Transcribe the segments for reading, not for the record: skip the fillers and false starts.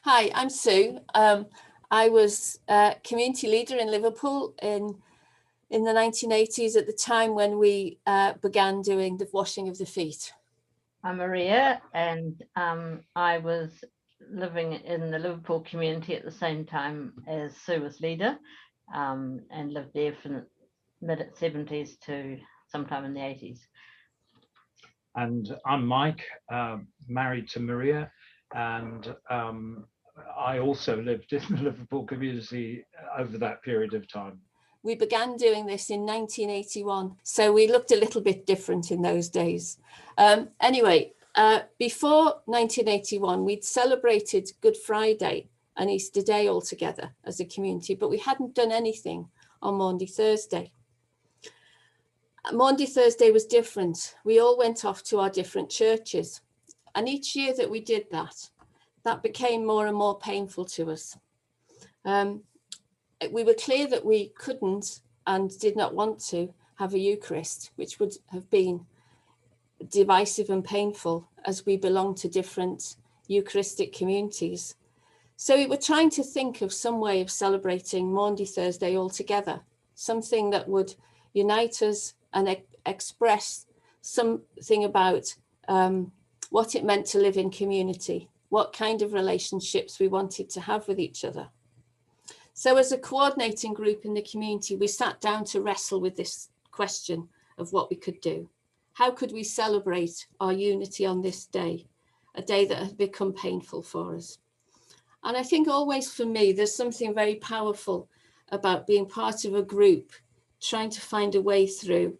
Hi, I'm Sue. I was a community leader in Liverpool in the 1980s at the time when we began doing the washing of the feet. I'm Maria, and I was living in the Liverpool community at the same time as Sue was leader, and lived there from the mid-70s to sometime in the 80s. And I'm Mike, married to Maria, and I also lived in the Liverpool community over that period of time. We began doing this in 1981, so we looked a little bit different in those days. Anyway, before 1981, we'd celebrated Good Friday and Easter Day all together as a community, but we hadn't done anything on Maundy Thursday. Maundy Thursday was different. We all went off to our different churches. And each year that we did that, that became more and more painful to us. We were clear that we couldn't and did not want to have a Eucharist, which would have been divisive and painful as we belong to different Eucharistic communities. So we were trying to think of some way of celebrating Maundy Thursday all together, something that would unite us and express something about what it meant to live in community, what kind of relationships we wanted to have with each other. So as a coordinating group in the community, we sat down to wrestle with this question of what we could do. How could we celebrate our unity on this day, a day that had become painful for us? And I think always for me, there's something very powerful about being part of a group, trying to find a way through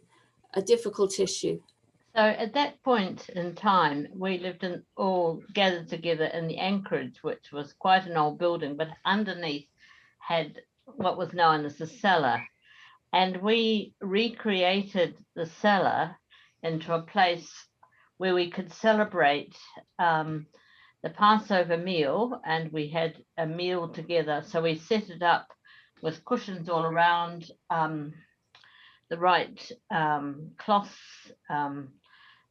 a difficult issue. So at that point in time, we lived all gathered together in the Anchorage, which was quite an old building, but underneath had what was known as the cellar. And we recreated the cellar into a place where we could celebrate the Passover meal, and we had a meal together. So we set it up with cushions all around, the right cloths,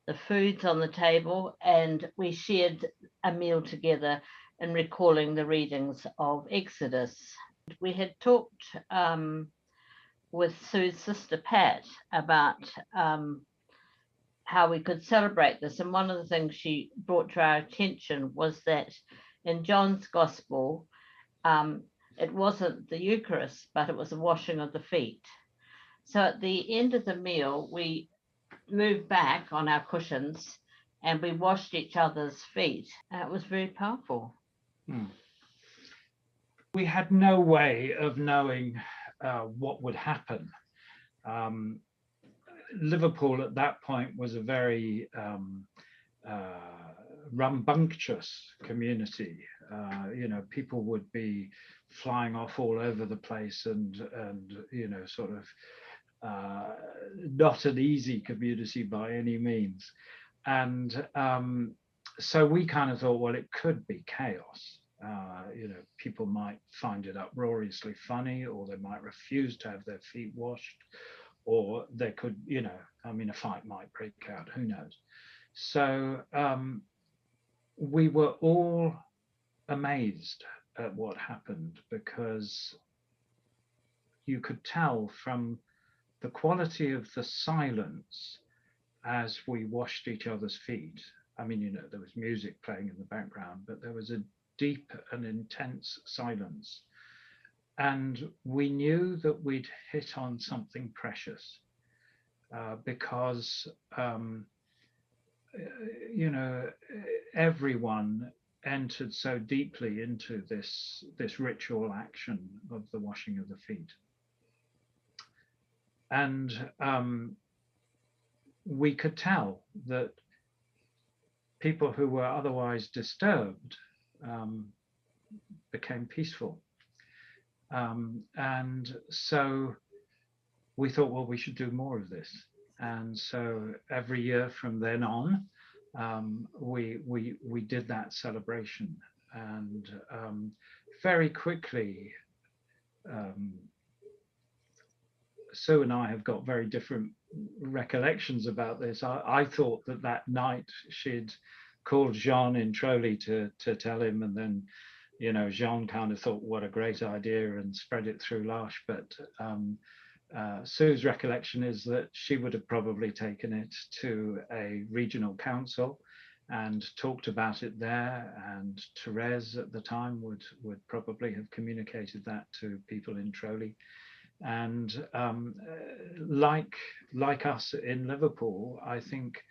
the foods on the table, and we shared a meal together in recalling the readings of Exodus. We had talked with Sue's sister Pat about how we could celebrate this, and one of the things she brought to our attention was that in John's Gospel, it wasn't the Eucharist, but it was the washing of the feet. So at the end of the meal, we moved back on our cushions and we washed each other's feet. It was very powerful. We had no way of knowing what would happen. Liverpool at that point was a very rambunctious community. People would be flying off all over the place and sort of not an easy community by any means. And so we kind of thought, well, it could be chaos. People might find it uproariously funny, or they might refuse to have their feet washed, or they could, a fight might break out, who knows. So we were all amazed at what happened, because you could tell from the quality of the silence as we washed each other's feet. There was music playing in the background, but there was a deep and intense silence. And we knew that we'd hit on something precious, because, everyone entered so deeply into this ritual action of the washing of the feet. And we could tell that people who were otherwise disturbed became peaceful. And so we thought, well, we should do more of this. And so every year from then on, we did that celebration. And very quickly, Sue and I have got very different recollections about this. I thought that night she'd called Jean in Troley to tell him, and then you know, Jean kind of thought, what a great idea, and spread it through L'Arche. But Sue's recollection is that she would have probably taken it to a regional council and talked about it there, and Therese at the time would probably have communicated that to people in Troley. And like us in Liverpool, I think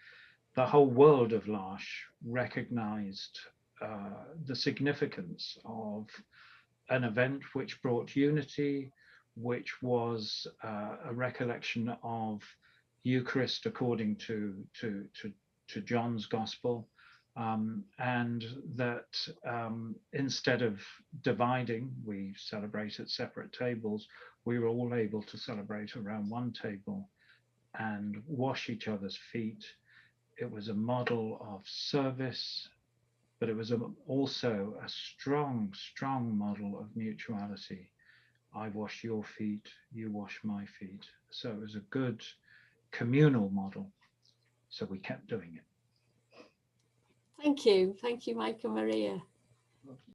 the whole world of L'Arche recognized the significance of an event which brought unity, which was a recollection of Eucharist according to John's Gospel, and that instead of dividing, we celebrate at separate tables. We were all able to celebrate around one table and wash each other's feet. It was a model of service, but it was also a strong model of mutuality. I wash your feet, you wash my feet. So it was a good communal model. So we kept doing it. Thank you, Mike and Maria.